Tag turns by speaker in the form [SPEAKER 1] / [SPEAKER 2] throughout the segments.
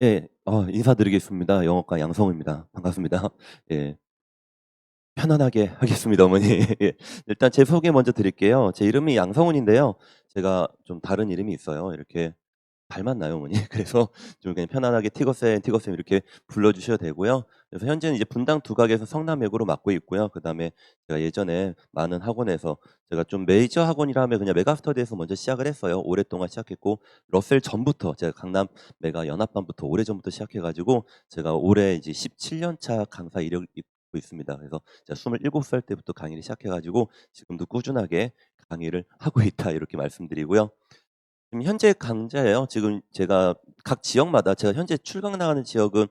[SPEAKER 1] 예. 인사드리겠습니다. 영어과 양성우입니다. 반갑습니다. 예. 편안하게 하겠습니다, 어머니. 예. 일단 제 소개 먼저 드릴게요. 제 이름이 양성훈인데요. 제가 좀 다른 이름이 있어요. 이렇게 닮았나요, 어머니? 그래서 좀 그냥 편안하게 티거쌤, 티거쌤 이렇게 불러 주셔도 되고요. 그래서 현재는 이제 분당 두각에서 성남외고로 맡고 있고요. 그다음에 제가 예전에 많은 학원에서 제가 좀 메이저 학원이라 하면 그냥 메가스터디에서 먼저 시작을 했어요. 오랫동안 시작했고 러셀 전부터 제가 강남 메가 연합반부터 오래전부터 시작해 가지고 제가 올해 이제 17년 차 강사 이력을 잇고 있습니다. 그래서 제가 27살 때부터 강의를 시작해 가지고 지금도 꾸준하게 강의를 하고 있다 이렇게 말씀드리고요. 지금 현재 강자예요. 지금 제가 각 지역마다 제가 현재 출강 나가는 지역은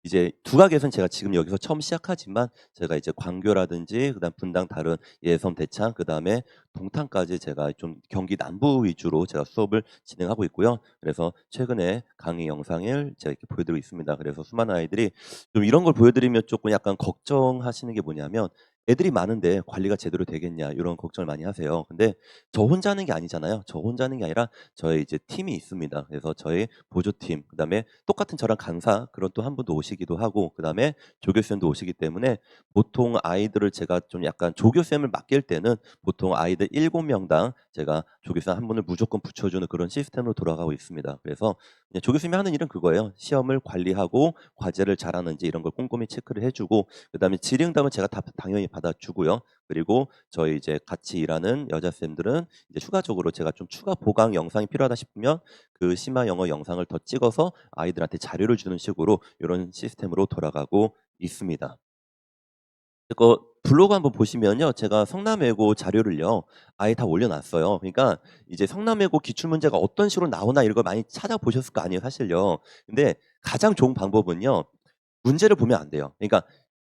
[SPEAKER 1] 이제 두각에선 제가 지금 여기서 처음 시작하지만 제가 이제 광교라든지 그다음 분당 다른 예선, 대창 그다음에 동탄까지 제가 좀 경기 남부 위주로 제가 수업을 진행하고 있고요. 그래서 최근에 강의 영상을 제가 이렇게 보여드리고 있습니다. 그래서 수많은 아이들이 좀 이런 걸 보여드리면 조금 약간 걱정하시는 게 뭐냐면 애들이 많은데 관리가 제대로 되겠냐 이런 걱정을 많이 하세요. 근데 저 혼자 하는 게 아니잖아요. 저 혼자 하는 게 아니라 저희 이제 팀이 있습니다. 그래서 저희 보조팀, 그다음에 똑같은 저랑 강사 그런 또 한 분도 오시기도 하고, 그다음에 조교쌤도 오시기 때문에 보통 아이들을 제가 좀 약간 조교쌤을 맡길 때는 보통 아이들 7명당 제가 조교쌤 한 분을 무조건 붙여주는 그런 시스템으로 돌아가고 있습니다. 그래서 그냥 조교쌤이 하는 일은 그거예요. 시험을 관리하고 과제를 잘하는지 이런 걸 꼼꼼히 체크를 해주고, 그다음에 질의응답은 제가 다 당연히 받아주고요. 그리고 저희 이제 같이 일하는 여자쌤들은 이제 추가적으로 제가 좀 추가 보강 영상이 필요하다 싶으면 그 심화 영어 영상을 더 찍어서 아이들한테 자료를 주는 식으로 이런 시스템으로 돌아가고 있습니다. 이거 블로그 한번 보시면요. 제가 성남외고 자료를요. 아예 다 올려놨어요. 그러니까 이제 성남외고 기출문제가 어떤 식으로 나오나 이런 걸 많이 찾아보셨을 거 아니에요, 사실요. 근데 가장 좋은 방법은요. 문제를 보면 안 돼요. 그러니까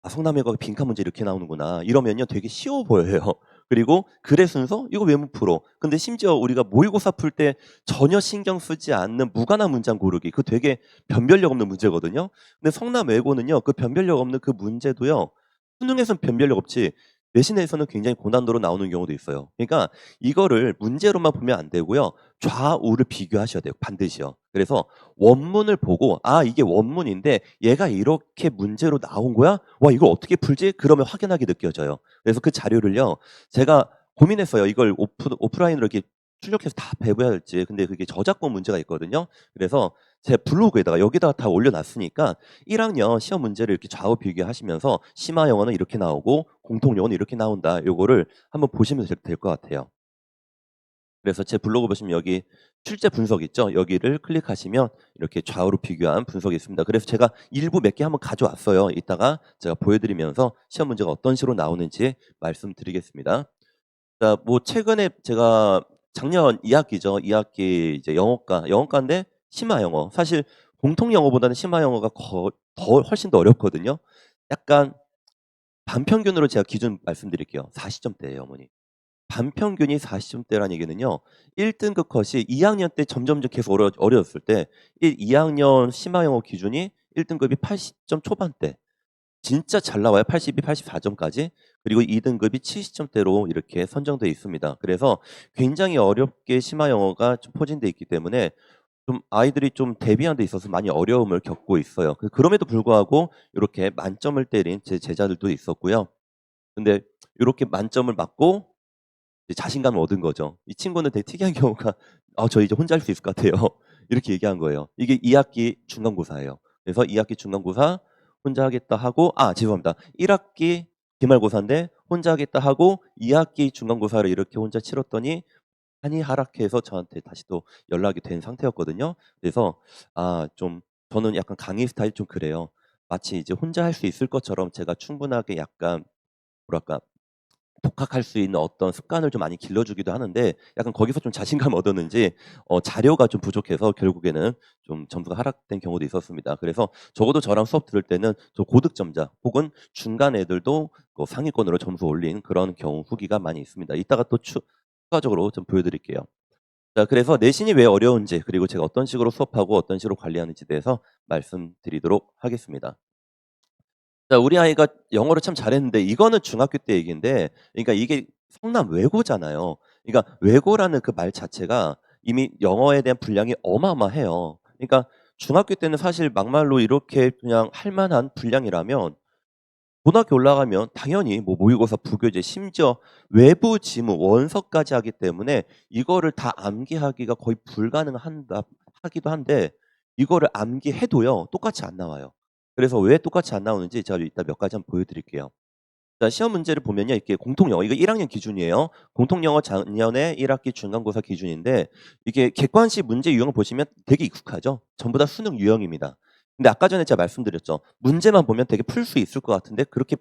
[SPEAKER 1] '아 성남외고가 빈칸 문제 이렇게 나오는구나.' 이러면요 되게 쉬워 보여요. 그리고 글의 순서 '이거 왜 못 풀어?' 근데 심지어 우리가 모의고사 풀 때 전혀 신경 쓰지 않는 무관한 문장 고르기 그거 되게 변별력 없는 문제거든요. 근데 성남외고는요 그 변별력 없는 그 문제도요 수능에선 변별력 없지 내신에서는 굉장히 고난도로 나오는 경우도 있어요. 그러니까 이거를 문제로만 보면 안 되고요. 좌우를 비교하셔야 돼요 반드시요. 그래서 원문을 보고 '아 이게 원문인데 얘가 이렇게 문제로 나온 거야? 와 이걸 어떻게 풀지?' 그러면 확연하게 느껴져요. 그래서 그 자료를요. 제가 고민했어요. 이걸 오프라인으로 이렇게 출력해서 다 배부해야 될지. 근데 그게 저작권 문제가 있거든요. 그래서 제 블로그에다가 여기다가 다 올려 놨으니까 1 학년 시험 문제를 이렇게 좌우 비교하시면서 심화 영어는 이렇게 나오고 공통 영어는 이렇게 나온다. 요거를 한번 보시면 될 것 같아요. 그래서 제 블로그 보시면 여기 출제 분석 있죠? 여기를 클릭하시면 이렇게 좌우로 비교한 분석이 있습니다. 그래서 제가 일부 몇 개 한번 가져왔어요. 이따가 제가 보여드리면서 시험 문제가 어떤 식으로 나오는지 말씀드리겠습니다. 자, 뭐 최근에 제가 작년 2학기죠. 2학기 이제 영어과인데 심화 영어. 사실 공통 영어보다는 심화 영어가 더 훨씬 더 어렵거든요. 약간 반평균으로 제가 기준 말씀드릴게요. 40점대예요, 어머니. 반평균이 40점대라는 얘기는요. 1 등급 컷이 2 학년 때 점점점 계속 어려웠을 때 2 학년 심화 영어 기준이 1 등급이 80점 초반대. 진짜 잘 나와요. 82, 84점까지. 그리고 2 등급이 70점대로 이렇게 선정돼 있습니다. 그래서 굉장히 어렵게 심화 영어가 좀 포진돼 있기 때문에 좀 아이들이 좀 대비하는 데 있어서 많이 어려움을 겪고 있어요. 그럼에도 불구하고 요렇게 만점을 때린 제 제자들도 있었고요. 근데 요렇게 만점을 맞고 이제 자신감을 얻은 거죠. 이 친구는 되게 특이한 경우가 "아 저 이제 혼자 할 수 있을 것 같아요." 이렇게 얘기한 거예요. 이게 2 학기 중간고사예요. 그래서 2 학기 중간고사 혼자 하겠다 하고 죄송합니다. 1 학기 기말고사인데 혼자 하겠다 하고 2 학기 중간고사를 이렇게 혼자 치렀더니 한이 하락해서 저한테 다시 또 연락이 된 상태였거든요. 그래서 좀 저는 약간 강의 스타일이 좀 그래요. 마치 이제 혼자 할 수 있을 것처럼 제가 충분하게 약간 뭐랄까 독학할 수 있는 어떤 습관을 좀 많이 길러주기도 하는데 약간 거기서 좀 자신감 얻었는지 자료가 좀 부족해서 결국에는 좀 점수가 하락된 경우도 있었습니다. 그래서 적어도 저랑 수업 들을 때는 저 고득점자 혹은 중간 애들도 상위권으로 점수 올린 그런 경우 후기가 많이 있습니다. 이따가 또 추가적으로 좀 보여드릴게요. 자, 그래서 내신이 왜 어려운지 그리고 제가 어떤 식으로 수업하고 어떤 식으로 관리하는지에 대해서 말씀드리도록 하겠습니다. 자, 우리 아이가 영어를 참 잘했는데 이거는 중학교 때 얘기인데 그러니까 이게 성남 외고잖아요. 그러니까 외고라는 그 말 자체가 이미 영어에 대한 분량이 어마어마해요. 그러니까 중학교 때는 사실 막말로 이렇게 그냥 할 만한 분량이라면 고등학교 올라가면 당연히 뭐 모의고사, 부교재, 심지어 외부 지문, 원서까지 하기 때문에 이거를 다 암기하기가 거의 불가능한다 하기도 한데 이거를 암기해도요 똑같이 안 나와요. 그래서 왜 똑같이 안 나오는지 제가 이따 몇 가지 한번 보여드릴게요. 자, 시험 문제를 보면요. 이게 공통영어, 이거 1학년 기준이에요. 공통영어 작년에 1학기 중간고사 기준인데 이게 객관식 문제 유형을 보시면 되게 익숙하죠. 전부 다 수능 유형입니다. 근데 아까 전에 제가 말씀드렸죠. 문제만 보면 되게 풀 수 있을 것 같은데 그렇게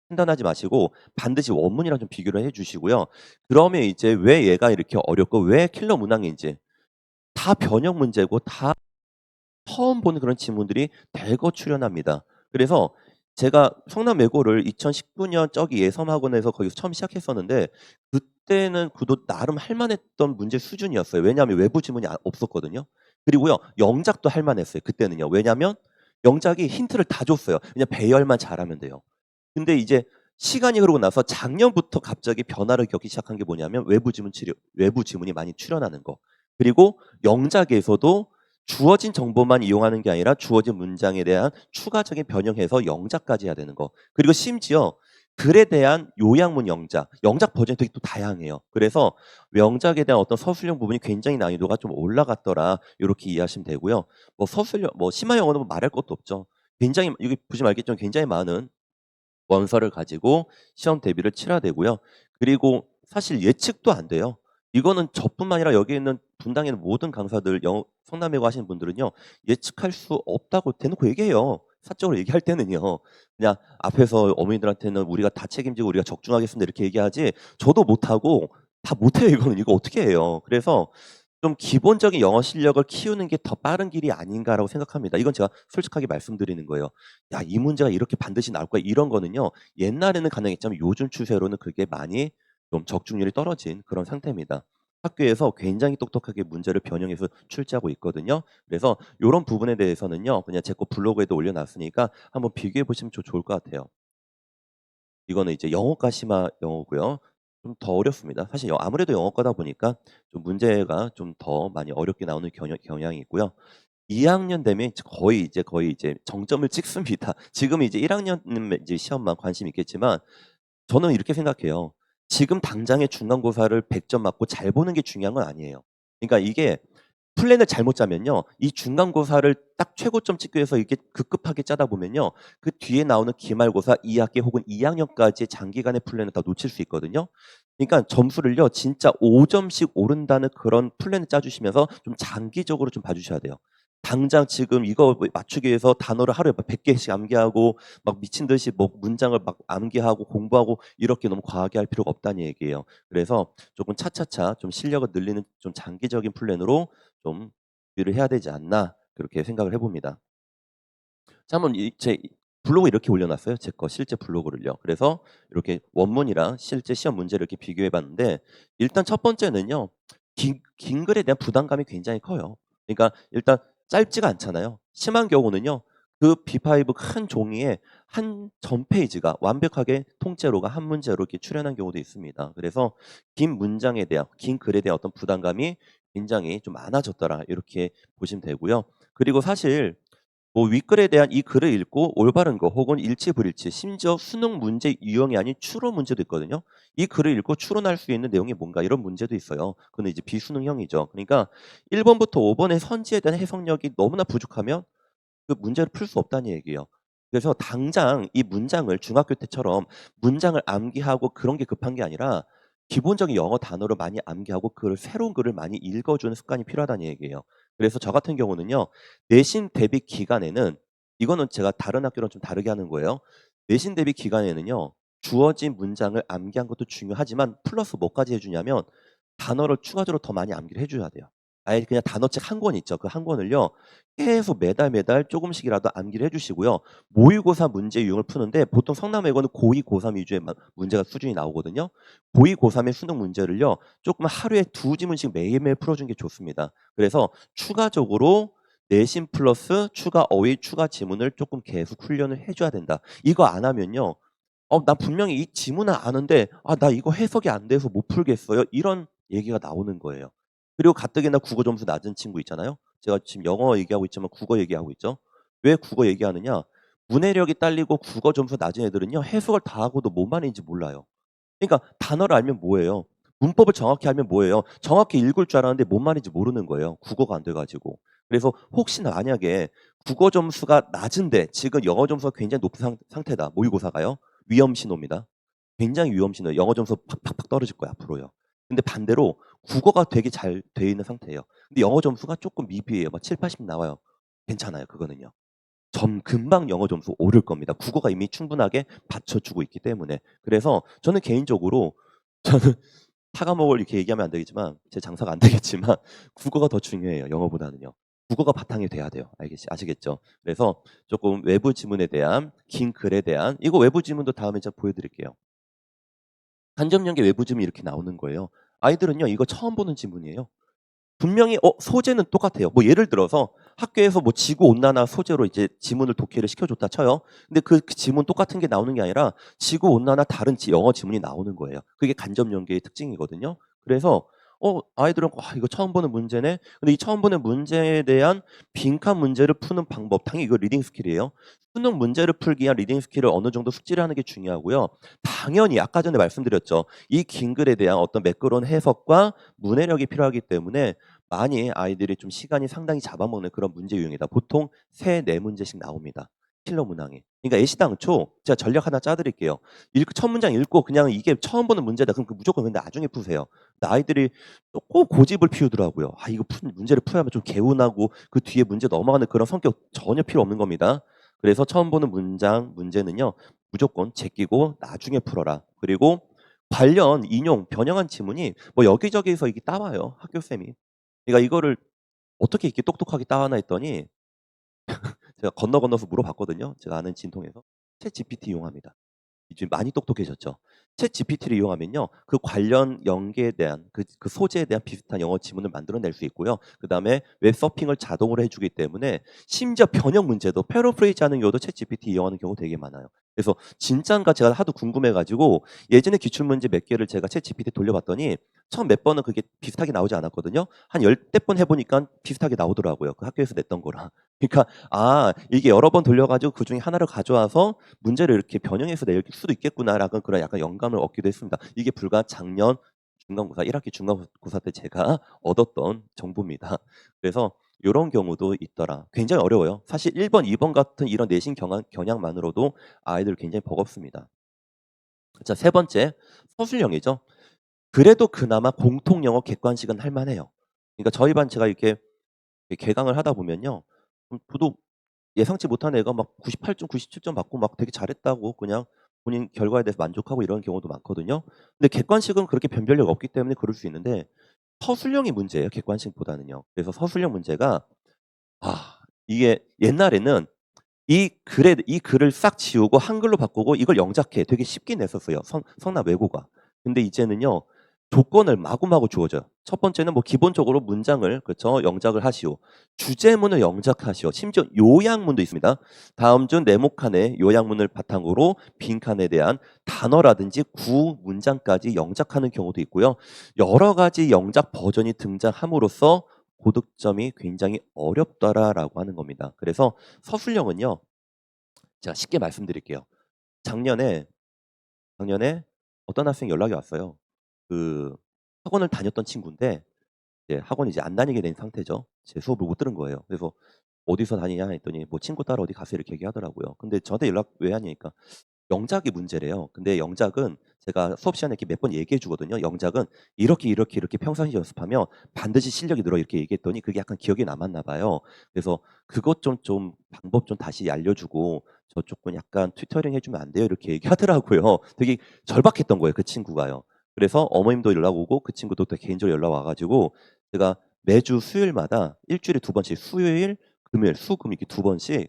[SPEAKER 1] 판단하지 마시고 반드시 원문이랑 좀 비교를 해주시고요. 그러면 이제 왜 얘가 이렇게 어렵고 왜 킬러 문항인지 다 변형 문제고 다 처음 보는 그런 지문들이 대거 출현합니다. 그래서 제가 성남외고를 2019년 저기 예섬학원에서 거기서 처음 시작했었는데 그때는 그도 나름 할 만했던 문제 수준이었어요. 왜냐하면 외부 지문이 없었거든요. 그리고요 영작도 할 만했어요. 그때는요. 왜냐하면 영작이 힌트를 다 줬어요. 그냥 배열만 잘하면 돼요. 근데 이제 시간이 흐르고 나서 작년부터 갑자기 변화를 겪기 시작한 게 뭐냐면 외부 지문이 많이 출현하는 거. 그리고 영작에서도 주어진 정보만 이용하는 게 아니라 주어진 문장에 대한 추가적인 변형해서 영작까지 해야 되는 거. 그리고 심지어 글에 대한 요약문 영작 버전이 되게 또 다양해요. 그래서 영작에 대한 어떤 서술형 부분이 굉장히 난이도가 좀 올라갔더라. 이렇게 이해하시면 되고요. 뭐 서술형, 뭐 심화 영어는 뭐 말할 것도 없죠. 굉장히 여기 보시면 알겠지만 굉장히 많은 원서를 가지고 시험 대비를 치러야 되고요. 그리고 사실 예측도 안 돼요. 이거는 저뿐만 아니라 여기 있는 분당에 있는 모든 강사들 성남외고 하시는 분들은요. 예측할 수 없다고 대놓고 얘기해요. 사적으로 얘기할 때는요. 그냥 앞에서 어머니들한테는 우리가 다 책임지고 우리가 적중하겠습니다 이렇게 얘기하지 저도 못하고 다 못해요 이거는. 이거 어떻게 해요. 그래서 좀 기본적인 영어 실력을 키우는 게 더 빠른 길이 아닌가라고 생각합니다. 이건 제가 솔직하게 말씀드리는 거예요. 야, 이 문제가 이렇게 반드시 나올 거야. 이런 거는요. 옛날에는 가능했지만 요즘 추세로는 그게 많이 좀 적중률이 떨어진 그런 상태입니다. 학교에서 굉장히 똑똑하게 문제를 변형해서 출제하고 있거든요. 그래서 이런 부분에 대해서는요. 그냥 제 거 블로그에도 올려놨으니까 한번 비교해 보시면 좋을 것 같아요. 이거는 이제 영어과 심화 영어고요. 좀 더 어렵습니다. 사실 아무래도 영어과다 보니까 좀 문제가 좀 더 많이 어렵게 나오는 경향이 있고요. 2학년 되면 거의 이제 정점을 찍습니다. 지금 이제 1학년은 이제 시험만 관심 있겠지만 저는 이렇게 생각해요. 지금 당장의 중간고사를 100점 맞고 잘 보는 게 중요한 건 아니에요. 그러니까 이게 플랜을 잘못 짜면요. 이 중간고사를 딱 최고점 찍기 위해서 이렇게 급급하게 짜다 보면요. 그 뒤에 나오는 기말고사 2학기 혹은 2학년까지의 장기간의 플랜을 다 놓칠 수 있거든요. 그러니까 점수를요. 진짜 5점씩 오른다는 그런 플랜을 짜주시면서 좀 장기적으로 좀 봐주셔야 돼요. 당장 지금 이거 맞추기 위해서 단어를 하루에 막 100개씩 암기하고 막 미친 듯이 뭐 문장을 막 암기하고 공부하고 이렇게 너무 과하게 할 필요가 없다는 얘기예요. 그래서 조금 차차차 좀 실력을 늘리는 좀 장기적인 플랜으로 좀 준비를 해야 되지 않나 그렇게 생각을 해봅니다. 자, 한번 제 블로그 이렇게 올려놨어요. 제 거 실제 블로그를요. 그래서 이렇게 원문이랑 실제 시험 문제를 이렇게 비교해봤는데 일단 첫 번째는요. 긴 글에 대한 부담감이 굉장히 커요. 그러니까 일단 짧지가 않잖아요. 심한 경우는요. 그 B5 큰 종이에 한 전 페이지가 완벽하게 통째로가 한 문제로 이렇게 출연한 경우도 있습니다. 그래서 긴 문장에 대한 긴 글에 대한 어떤 부담감이 굉장히 좀 많아졌더라 이렇게 보시면 되고요. 그리고 사실 뭐 윗글에 대한 이 글을 읽고 올바른 거 혹은 일치 불일치 심지어 수능 문제 유형이 아닌 추론 문제도 있거든요. 이 글을 읽고 추론할 수 있는 내용이 뭔가 이런 문제도 있어요. 그건 이제 비수능형이죠. 그러니까 1번부터 5번의 선지에 대한 해석력이 너무나 부족하면 그 문제를 풀 수 없다는 얘기예요. 그래서 당장 이 문장을 중학교 때처럼 문장을 암기하고 그런 게 급한 게 아니라 기본적인 영어 단어를 많이 암기하고 그 새로운 글을 많이 읽어주는 습관이 필요하다는 얘기예요. 그래서 저 같은 경우는요. 내신 대비 기간에는 이거는 제가 다른 학교랑 좀 다르게 하는 거예요. 내신 대비 기간에는요. 주어진 문장을 암기한 것도 중요하지만 플러스 뭐까지 해주냐면 단어를 추가적으로 더 많이 암기를 해줘야 돼요. 아예 그냥 단어책 한 권 있죠. 그 한 권을요. 계속 매달 조금씩이라도 암기를 해주시고요. 모의고사 문제 유형을 푸는데 보통 성남외고는 고2, 고3 위주의 문제가 수준이 나오거든요. 고2, 고3의 수능 문제를요. 조금 하루에 2지문씩 매일매일 풀어주는 게 좋습니다. 그래서 추가적으로 내신 플러스 추가 어휘, 추가 지문을 조금 계속 훈련을 해줘야 된다. 이거 안 하면요. 나 분명히 이 지문은 아는데 나 이거 해석이 안 돼서 못 풀겠어요. 이런 얘기가 나오는 거예요. 그리고 가뜩이나 국어 점수 낮은 친구 있잖아요. 제가 지금 영어 얘기하고 있지만 국어 얘기하고 있죠. 왜 국어 얘기하느냐? 문해력이 딸리고 국어 점수 낮은 애들은요. 해석을 다 하고도 뭔 말인지 몰라요. 그러니까 단어를 알면 뭐예요? 문법을 정확히 알면 뭐예요? 정확히 읽을 줄 알았는데 뭔 말인지 모르는 거예요. 국어가 안 돼 가지고. 그래서 혹시나 만약에 국어 점수가 낮은데 지금 영어 점수가 굉장히 높은 상태다. 모의고사가요. 위험 신호입니다. 굉장히 위험 신호예요. 영어 점수 팍팍팍 떨어질 거야 앞으로요. 근데 반대로 국어가 되게 잘 돼 있는 상태예요. 근데 영어 점수가 조금 미비해요. 막 7, 80 나와요. 괜찮아요. 그거는요. 금방 영어 점수 오를 겁니다. 국어가 이미 충분하게 받쳐주고 있기 때문에. 그래서 저는 개인적으로 저는 타과목을 이렇게 얘기하면 안 되겠지만 제 장사가 안 되겠지만 국어가 더 중요해요. 영어보다는요. 국어가 바탕이 돼야 돼요. 아시겠죠? 그래서 조금 외부 지문에 대한 긴 글에 대한 이거 외부 지문도 다음에 제가 보여드릴게요. 간접연계 외부 지문이 이렇게 나오는 거예요. 아이들은요 이거 처음 보는 지문이에요. 분명히 소재는 똑같아요. 뭐 예를 들어서 학교에서 뭐 지구 온난화 소재로 이제 지문을 독해를 시켜줬다 쳐요. 근데 그 지문 똑같은 게 나오는 게 아니라 지구 온난화 다른 영어 지문이 나오는 거예요. 그게 간접 연계의 특징이거든요. 그래서 아이들은 와 이거 처음 보는 문제네. 근데 이 처음 보는 문제에 대한 빈칸 문제를 푸는 방법 당연히 이거 리딩 스킬이에요. 수능 문제를 풀기 위한 리딩 스킬을 어느 정도 숙지를 하는 게 중요하고요. 당연히 아까 전에 말씀드렸죠. 이 긴 글에 대한 어떤 매끄러운 해석과 문해력이 필요하기 때문에 많이 아이들이 좀 시간이 상당히 잡아먹는 그런 문제 유형이다. 보통 3-4문제씩 나옵니다. 킬러 문항이. 그러니까 애시당초 제가 전략 하나 짜드릴게요. 첫 문장 읽고 그냥 이게 처음 보는 문제다. 그럼 무조건 근데 나중에 푸세요. 근데 아이들이 꼭 고집을 피우더라고요. 이거 문제를 풀어야만 좀 개운하고 그 뒤에 문제 넘어가는 그런 성격 전혀 필요 없는 겁니다. 그래서 처음 보는 문제는요. 무조건 제끼고 나중에 풀어라. 그리고 관련 인용, 변형한 지문이 뭐 여기저기서 이게 따와요. 학교쌤이. 그러니까 이거를 어떻게 이렇게 똑똑하게 따왔나 했더니 제가 건너서 물어봤거든요. 제가 아는 진통에서. 챗GPT 이용합니다. 이제 많이 똑똑해졌죠. 챗GPT를 이용하면요. 그 관련 연계에 대한 그 소재에 대한 비슷한 영어 지문을 만들어낼 수 있고요. 그다음에 웹 서핑을 자동으로 해주기 때문에 심지어 변형 문제도 패러프레이즈하는 경우도 챗GPT 이용하는 경우 되게 많아요. 그래서 진짠가 제가 하도 궁금해가지고 예전에 기출문제 몇 개를 제가 챗GPT 돌려봤더니 처음 몇 번은 그게 비슷하게 나오지 않았거든요. 한 10대 번 해보니까 비슷하게 나오더라고요. 그 학교에서 냈던 거랑. 그러니까 이게 여러 번 돌려가지고 그중에 하나를 가져와서 문제를 이렇게 변형해서 낼 수도 있겠구나라는 그런 약간 영감을 얻기도 했습니다. 이게 불과 작년 중간고사 1학기 중간고사 때 제가 얻었던 정보입니다. 그래서 이런 경우도 있더라. 굉장히 어려워요. 사실 1번, 2번 같은 이런 내신 경향만으로도 아이들 굉장히 버겁습니다. 자, 세 번째 서술형이죠. 그래도 그나마 공통영어 객관식은 할 만해요. 그러니까 저희 반 제가 이렇게 개강을 하다 보면요. 저도 예상치 못한 애가 막 98점, 97점 받고 막 되게 잘했다고 그냥 본인 결과에 대해서 만족하고 이런 경우도 많거든요. 근데 객관식은 그렇게 변별력 없기 때문에 그럴 수 있는데 서술형이 문제예요. 객관식보다는요. 그래서 서술형 문제가 이게 옛날에는 이 글을 싹 지우고 한글로 바꾸고 이걸 영작해 되게 쉽게 냈었어요. 성남 외고가. 근데 이제는요. 조건을 마구마구 주어져요. 첫 번째는 뭐 기본적으로 문장을 그렇죠 영작을 하시오. 주제문을 영작하시오. 심지어 요약문도 있습니다. 다음 중 네모칸의 요약문을 바탕으로 빈칸에 대한 단어라든지 구문장까지 영작하는 경우도 있고요. 여러 가지 영작 버전이 등장함으로써 고득점이 굉장히 어렵더라라고 하는 겁니다. 그래서 서술형은요. 제가 쉽게 말씀드릴게요. 작년에 어떤 학생이 연락이 왔어요. 그 학원을 다녔던 친구인데 이제 학원 이제 안 다니게 된 상태죠. 제 수업을 못 들은 거예요. 그래서 "어디서 다니냐?" 했더니 "뭐 친구 따라 어디 가서." 이렇게 얘기하더라고요. 근데 저한테 연락 왜 하냐니까 영작이 문제래요. 근데 영작은 제가 수업 시간에 이렇게 몇 번 얘기해 주거든요. 영작은 이렇게 평상시 연습하면 반드시 실력이 늘어 이렇게 얘기했더니 그게 약간 기억에 남았나 봐요. 그래서 그것 좀 방법 좀 다시 알려주고 저 조금 약간 튜터링 해주면 안 돼요? 이렇게 얘기하더라고요. 되게 절박했던 거예요. 그 친구가요. 그래서 어머님도 연락 오고 그 친구도 또 개인적으로 연락 와가지고 제가 매주 수요일마다 일주일에 2번씩 수요일, 금요일, 수금 이렇게 2번씩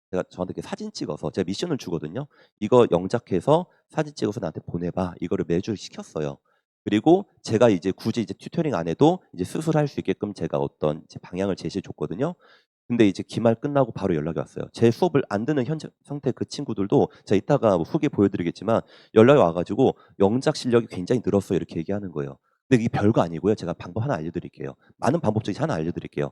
[SPEAKER 1] 제가 저한테 이렇게 사진 찍어서 제가 미션을 주거든요. 이거 영작해서 사진 찍어서 나한테 보내봐. 이거를 매주 시켰어요. 그리고 제가 이제 굳이 이제 튜터링 안 해도 이제 스스로 할 수 있게끔 제가 어떤 이제 방향을 제시해 줬거든요. 근데 이제 기말 끝나고 바로 연락이 왔어요. 제 수업을 안 듣는 현재 상태 그 친구들도 제가 이따가 뭐 후기 보여드리겠지만 연락이 와가지고 영작 실력이 굉장히 늘었어요. 이렇게 얘기하는 거예요. 근데 이게 별거 아니고요. 제가 방법 하나 알려드릴게요. 많은 방법 중에 하나 알려드릴게요.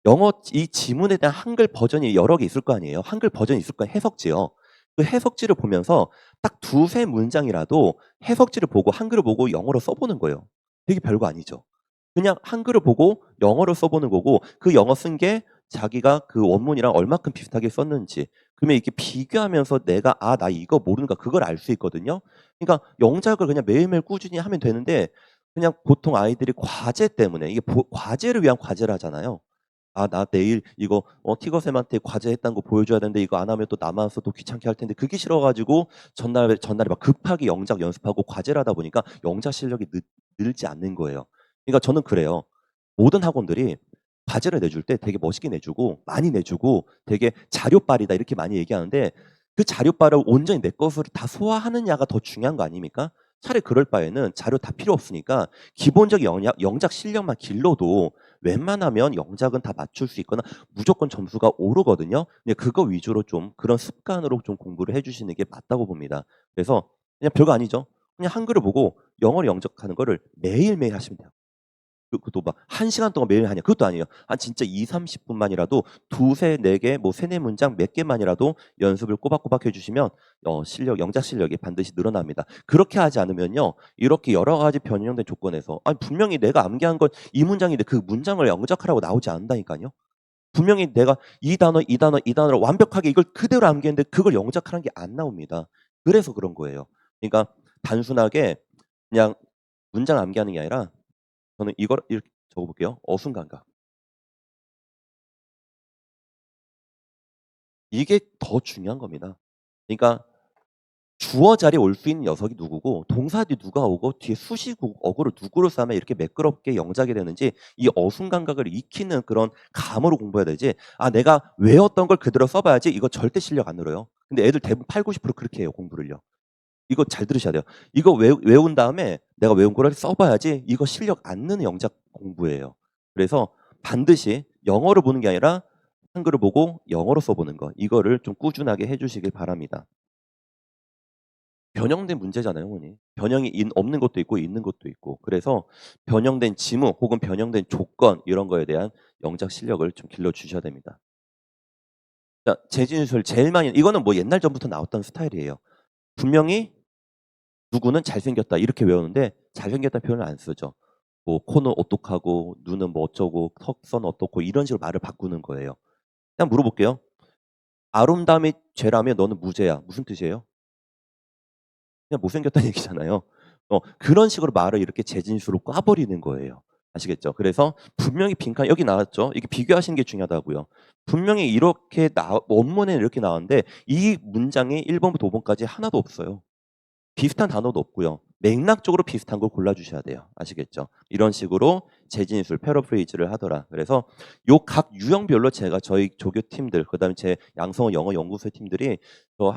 [SPEAKER 1] 영어 이 지문에 대한 한글 버전이 여러 개 있을 거 아니에요. 한글 버전이 있을 거예요. 해석지요. 그 해석지를 보면서 딱 두세 문장이라도 해석지를 보고 한글을 보고 영어로 써 보는 거예요. 되게 별거 아니죠. 그냥 한글을 보고 영어로 써 보는 거고 그 영어 쓴 게 자기가 그 원문이랑 얼마큼 비슷하게 썼는지 그러면 이렇게 비교하면서 내가 '아 나 이거 모르는가.' 그걸 알 수 있거든요. 그러니까 영작을 그냥 매일매일 꾸준히 하면 되는데 그냥 보통 아이들이 과제 때문에 이게 과제를 위한 과제를 하잖아요. '아 나 내일 이거 티거쌤한테 과제했다는 거 보여줘야 되는데 이거 안 하면 또 남아서 또 귀찮게 할 텐데.' 그게 싫어 가지고 전날에 막 급하게 영작 연습하고 과제를 하다 보니까 영작 실력이 늘지 않는 거예요. 그러니까 저는 그래요. 모든 학원들이 과제를 내줄 때 되게 멋있게 내주고 많이 내주고 되게 "자료빨이다." 이렇게 많이 얘기하는데 그 자료빨을 온전히 내 것으로 다 소화하느냐가 더 중요한 거 아닙니까? 차라리 그럴 바에는 자료 다 필요 없으니까 기본적 영작 실력만 길러도 웬만하면 영작은 다 맞출 수 있거나 무조건 점수가 오르거든요. 근데 그거 위주로 좀 그런 습관으로 좀 공부를 해 주시는 게 맞다고 봅니다. 그래서 그냥 별거 아니죠. 그냥 한글을 보고 영어로 영작하는 거를 매일매일 하시면 돼요. 그것도 막 1시간 동안 매일 하냐 그것도 아니에요. 한 진짜 20-30 분만이라도 두세 네 개 뭐 세네 문장 몇 개만이라도 연습을 꼬박꼬박 해 주시면 영작 실력이 반드시 늘어납니다. 그렇게 하지 않으면요. 이렇게 여러 가지 변형된 조건에서 아니 분명히 내가 암기한 건 이 문장인데 그 문장을 영작하라고 나오지 않는다니까요. 분명히 내가 이 단어, 이 단어, 이 단어를 완벽하게 이걸 그대로 암기했는데 그걸 영작하는 게 안 나옵니다. 그래서 그런 거예요. 그러니까 단순하게 그냥 문장 암기하는 게 아니라 저는 이걸 이렇게 적어 볼게요. 어순감각. 이게 더 중요한 겁니다. 그러니까 주어 자리에 올 수 있는 녀석이 누구고 동사 뒤에 누가 오고 뒤에 수식어 어구를 누구로 쓰면 이렇게 매끄럽게 영작이 되는지 이 어순감각을 익히는 그런 감으로 공부해야 되지 내가 외웠던 걸 그대로 써 봐야지 이거 절대 실력 안 늘어요. 근데 애들 대부분 80-90% 그렇게 해요, 공부를요. 이거 잘 들으셔야 돼요. 이거 외운 다음에 내가 외운 거를 써 봐야지 이거 실력 안 느는 영작 공부예요. 그래서 반드시 영어를 보는 게 아니라 한글을 보고 영어로 써 보는 거 이거를 좀 꾸준하게 해 주시길 바랍니다. 변형된 문제잖아요, 어머니. 변형이 없는 것도 있고 있는 것도 있고. 그래서 변형된 지문 혹은 변형된 조건 이런 거에 대한 영작 실력을 좀 길러 주셔야 됩니다. 자, 재진술 제일 많이 이거는 뭐 옛날 전부터 나왔던 스타일이에요. 분명히 누구는 잘생겼다 이렇게 외우는데 잘생겼다는 표현을 안 쓰죠. 뭐 코는 오똑하고 눈은 뭐 어쩌고 턱선 어떻고 이런 식으로 말을 바꾸는 거예요. 그냥 물어볼게요. 아름다움이 죄라면 너는 무죄야. 무슨 뜻이에요? 그냥 못생겼다는 얘기잖아요. 그런 식으로 말을 이렇게 재진수로 꽈버리는 거예요. 아시겠죠? 그래서 분명히 빈칸 여기 나왔죠. 이게 비교하시는 게 중요하다고요. 분명히 이렇게 원문에 이렇게 나왔는데 이 문장이 1번부터 5번까지 하나도 없어요. 비슷한 단어도 없고요. 맥락적으로 비슷한 걸 골라주셔야 돼요. 아시겠죠? 이런 식으로 재진술, 패러프레이즈를 하더라. 그래서 요 각 유형별로 제가 저희 조교팀들, 그다음에 제 양성어 영어 연구소 팀들이 뭐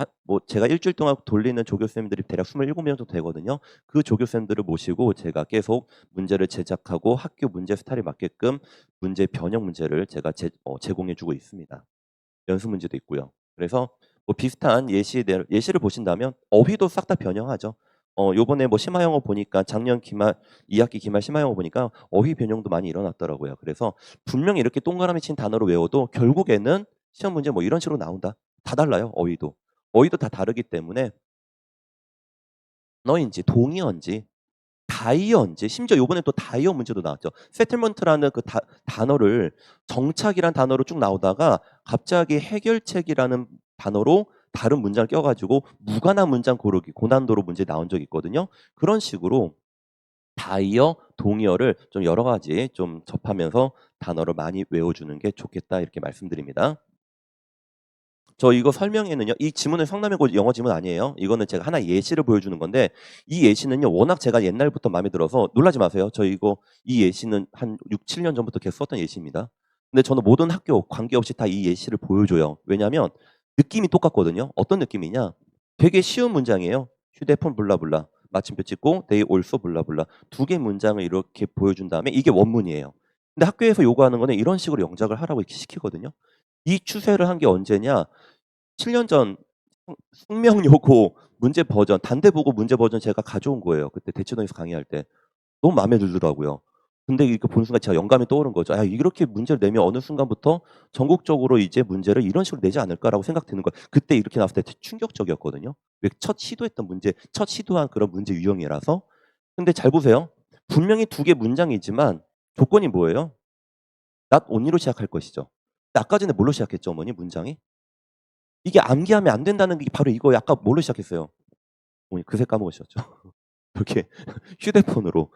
[SPEAKER 1] 제가 일주일 동안 돌리는 조교쌤들이 대략 27명 정도 되거든요. 그 조교쌤들을 모시고 제가 계속 문제를 제작하고 학교 문제 스타일에 맞게끔 문제 변형 문제를 제가 제공해주고 있습니다. 연습 문제도 있고요. 그래서 뭐 비슷한 예시를 보신다면 어휘도 싹 다 변형하죠. 요번에 뭐 심화영어 보니까 작년 기말 2학기 기말 심화영어 보니까 어휘 변형도 많이 일어났더라고요. 그래서 분명히 이렇게 동그라미 친 단어로 외워도 결국에는 시험 문제 뭐 이런 식으로 나온다. 다 달라요, 어휘도. 어휘도 다 다르기 때문에 언어인지 동의어인지 다이어인지 심지어 요번에 또 다이어 문제도 나왔죠. 세틀먼트라는 그 단어를 정착이란 단어로 쭉 나오다가 갑자기 해결책이라는 단어로 다른 문장을 껴 가지고 무관한 문장 고르기 고난도로 문제 나온 적이 있거든요. 그런 식으로 다이어, 동의어를 좀 여러 가지 좀 접하면서 단어를 많이 외워주는 게 좋겠다 이렇게 말씀드립니다. 저 이거 설명에는요. 이 지문은 성남외고 영어 지문 아니에요. 이거는 제가 하나의 예시를 보여주는 건데 이 예시는요. 워낙 제가 옛날부터 마음에 들어서 놀라지 마세요. 저 이거 이 예시는 한 6-7년 전부터 계속 썼던 예시입니다. 근데 저는 모든 학교 관계없이 다 이 예시를 보여줘요. 왜냐하면 느낌이 똑같거든요. 어떤 느낌이냐? 되게 쉬운 문장이에요. 휴대폰 블라블라 마침표 찍고 they also 블라블라 두 개 문장을 이렇게 보여준 다음에 이게 원문이에요. 근데 학교에서 요구하는 거는 이런 식으로 영작을 하라고 이렇게 시키거든요. 이 추세를 한 게 언제냐? 7년 전 숙명여고 문제 버전 단대보고 문제 버전 제가 가져온 거예요. 그때 대치동에서 강의할 때. 너무 마음에 들더라고요. 근데 이거 보는 순간 제가 영감이 떠오른 거죠. '아 이렇게 문제를 내면 어느 순간부터 전국적으로 이제 문제를 이런 식으로 내지 않을까.'라고 생각 드는 거예요. 그때 이렇게 나왔을 때 충격적이었거든요. 왜 첫 시도했던 문제 첫 시도한 그런 문제 유형이라서. 근데 잘 보세요. 분명히 두 개 문장이지만 조건이 뭐예요? not only로 시작할 것이죠. 근데 아까 전에 뭘로 시작했죠 어머니 문장이? 이게 암기하면 안 된다는 게 바로 이거예요. 아까 뭘로 시작했어요? 어머니 그새 까먹으셨죠? 이렇게 휴대폰으로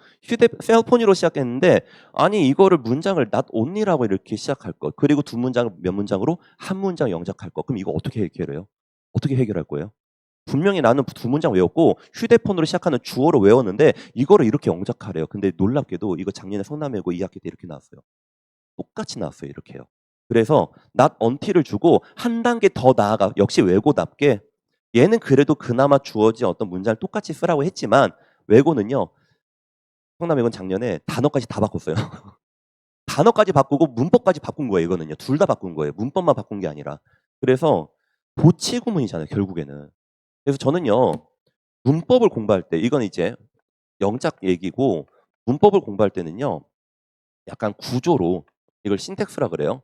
[SPEAKER 1] 셀폰으로 시작했는데 아니 이거를 문장을 not only라고 이렇게 시작할 것 그리고 두 문장을 몇 문장으로 한 문장 영작할 것 그럼 이거 어떻게 해결해요? 어떻게 해결할 거예요? 분명히 나는 두 문장 외웠고 휴대폰으로 시작하는 주어를 외웠는데 이거를 이렇게 영작하래요. 근데 놀랍게도 이거 작년에 성남외고 2학기 때 이렇게 나왔어요. 똑같이 나왔어요. 이렇게요. 그래서 not until을 주고 한 단계 더 나아가 역시 외고답게 얘는 그래도 그나마 주어진 어떤 문장을 똑같이 쓰라고 했지만 외고는요. 성남외고는 작년에 단어까지 다 바꿨어요. 단어까지 바꾸고 문법까지 바꾼 거예요. 이거는요. 둘 다 바꾼 거예요. 문법만 바꾼 게 아니라. 그래서 보치구문이잖아요. 결국에는. 그래서 저는요. 문법을 공부할 때 이건 이제 영작 얘기고 문법을 공부할 때는요. 약간 구조로 이걸 신텍스라 그래요.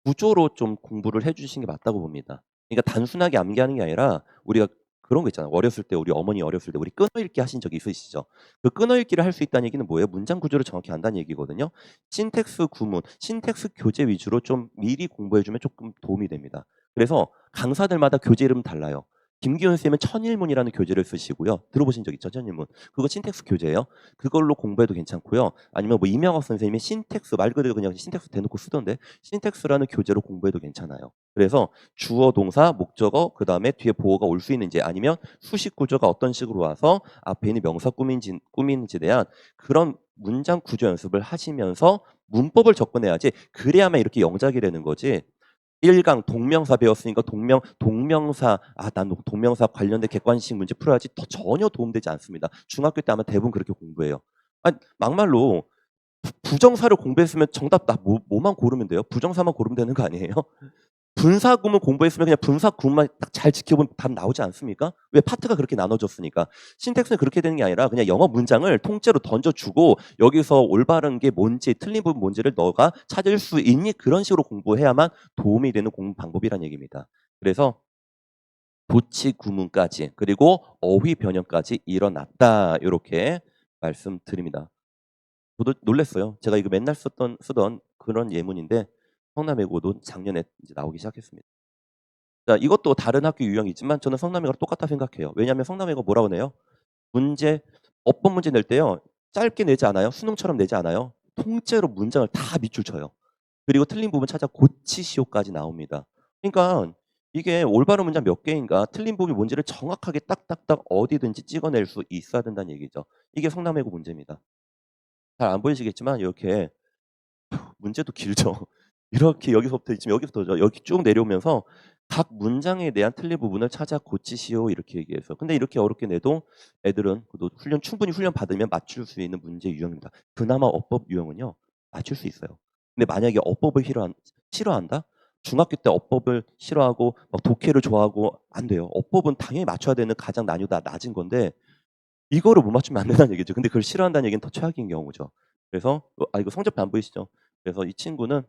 [SPEAKER 1] 구조로 좀 공부를 해 주시는 게 맞다고 봅니다. 그러니까 단순하게 암기하는 게 아니라 우리가 그런 거 있잖아요. 어렸을 때 우리 어머니 어렸을 때 우리 끊어읽기 하신 적 있으시죠? 그 끊어읽기를 할 수 있다는 얘기는 뭐예요? 문장 구조를 정확히 안다는 얘기거든요. 신텍스 구문, 신텍스 교재 위주로 좀 미리 공부해 주면 조금 도움이 됩니다. 그래서 강사들마다 교재 이름 달라요. 김기훈 쌤은 천일문이라는 교재를 쓰시고요. 들어보신 적 있죠? 천일문. 그거 신텍스 교재예요. 그걸로 공부해도 괜찮고요. 아니면 뭐 이명학 선생님이 신텍스 말 그대로 그냥 신텍스 대놓고 쓰던데 신텍스라는 교재로 공부해도 괜찮아요. 그래서 주어, 동사, 목적어, 그 다음에 뒤에 보어가 올 수 있는지 아니면 수식 구조가 어떤 식으로 와서 앞에 있는 명사 꾸미는지에 대한 그런 문장 구조 연습을 하시면서 문법을 접근해야지 그래야만 이렇게 영작이 되는 거지. 1강 동명사 배웠으니까 동명사 난 동명사 관련된 객관식 문제 풀어야지 더 전혀 도움되지 않습니다. 중학교 때 아마 대부분 그렇게 공부해요. 아니 막말로 부정사를 공부했으면 정답 뭐만 고르면 돼요? 부정사만 고르면 되는 거 아니에요? 분사구문 공부했으면 그냥 분사구문만 딱 잘 지켜보면 답 나오지 않습니까? 왜 파트가 그렇게 나눠졌으니까. 신텍스는 그렇게 되는 게 아니라 그냥 영어 문장을 통째로 던져주고 여기서 올바른 게 뭔지 틀린 부분 뭔지를 너가 찾을 수 있니? 그런 식으로 공부해야만 도움이 되는 공부 방법이란 얘기입니다. 그래서 도치구문까지 그리고 어휘 변형까지 일어났다. 이렇게 말씀드립니다. 저도 놀랐어요. 제가 이거 맨날 쓰던 그런 예문인데 성남외고도 작년에 이제 나오기 시작했습니다. 자, 이것도 다른 학교 유형이지만 저는 성남외고랑 똑같다 생각해요. 왜냐하면 성남외고 뭐라고 내요? 문제 어법 문제 낼 때요. 짧게 내지 않아요. 수능처럼 내지 않아요. 통째로 문장을 다 밑줄 쳐요. 그리고 틀린 부분 찾아 고치시오까지 나옵니다. 그러니까 이게 올바른 문장 몇 개인가 틀린 부분이 뭔지를 정확하게 딱딱딱 어디든지 찍어낼 수 있어야 된다는 얘기죠. 이게 성남외고 문제입니다. 잘 안 보이시겠지만 이렇게 문제도 길죠. 이렇게 여기서부터 지금 여기부터죠. 여기 쭉 내려오면서 각 문장에 대한 틀린 부분을 찾아 고치시오 이렇게 얘기해서. 근데 이렇게 어렵게 내도 애들은 그래도 충분히 훈련 받으면 맞출 수 있는 문제 유형입니다. 그나마 어법 유형은요. 맞출 수 있어요. 근데 만약에 어법을 싫어한다? 중학교 때 어법을 싫어하고 막 독해를 좋아하고 안 돼요. 어법은 당연히 맞춰야 되는 가장 난이도가 낮은 건데 이거를 못 맞추면 안 된다는 얘기죠. 근데 그걸 싫어한다는 얘기는 더 최악인 경우죠. 그래서 이거 성적표 안 보이시죠? 그래서 이 친구는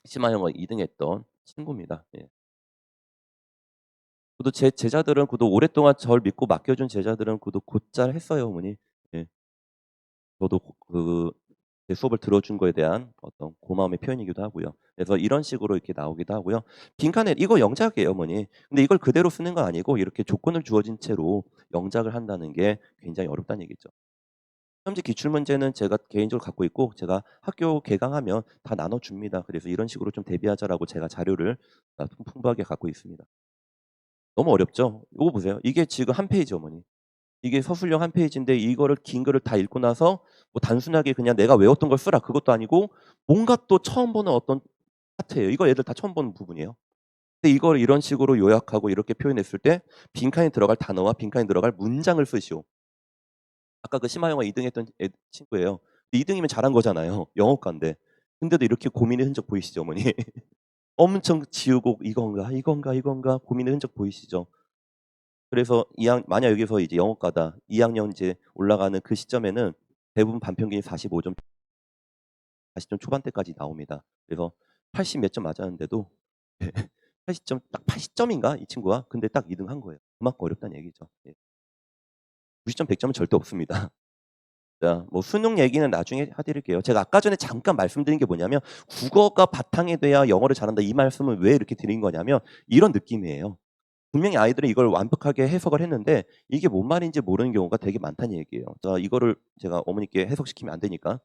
[SPEAKER 1] 심화 영어 2등 했던 친구입니다. 예. 그래도 제 제자들은 그래도 오랫동안 저를 믿고 맡겨준 제자들은 그래도 곧잘 했어요, 어머니. 예. 저도 제 수업을 들어준 거에 대한 어떤 고마움의 표현이기도 하고요. 그래서 이런 식으로 이렇게 나오기도 하고요. 빈칸에 이거 영작이에요, 어머니. 근데 이걸 그대로 쓰는 거 아니고 이렇게 조건을 주어진 채로 영작을 한다는 게 굉장히 어렵다는 얘기죠. 시험지 기출문제는 제가 개인적으로 갖고 있고 제가 학교 개강하면 다 나눠줍니다. 그래서 이런 식으로 좀 대비하자라고 제가 자료를 풍부하게 갖고 있습니다. 너무 어렵죠? 이거 보세요. 이게 지금 한 페이지 어머니. 이게 서술형 한 페이지인데 이거를 긴 거를 다 읽고 나서 뭐 단순하게 그냥 내가 외웠던 걸 쓰라 그것도 아니고 뭔가 또 처음 보는 어떤 파트예요. 이거 애들 다 처음 보는 부분이에요. 근데 이걸 이런 식으로 요약하고 이렇게 표현했을 때 빈칸에 들어갈 단어와 빈칸에 들어갈 문장을 쓰시오. 아까 그 심화영어 2등 했던 친구예요. 2등이면 잘한 거잖아요. 영어과인데. 근데도 이렇게 고민의 흔적 보이시죠, 어머니? 엄청 지우고 이건가 고민의 흔적 보이시죠? 그래서 만약 여기서 이제 영어과다 2학년 이제 올라가는 그 시점에는 대부분 반평균이 45점 80점 초반대까지 나옵니다. 그래서 80 몇 점 맞았는데도 80점 딱 80점인가 이 친구가 근데 딱 2등 한 거예요. 그만큼 어렵다는 얘기죠. 예. 90점 100점은 절대 없습니다. 자, 뭐 수능 얘기는 나중에 해드릴게요. 제가 아까 전에 잠깐 말씀드린 게 뭐냐면 국어가 바탕이 돼야 영어를 잘한다 이 말씀을 왜 이렇게 드린 거냐면 이런 느낌이에요. 분명히 아이들은 이걸 완벽하게 해석을 했는데 이게 뭔 말인지 모르는 경우가 되게 많다는 얘기예요. 자, 이거를 제가 어머니께 해석시키면 안 되니까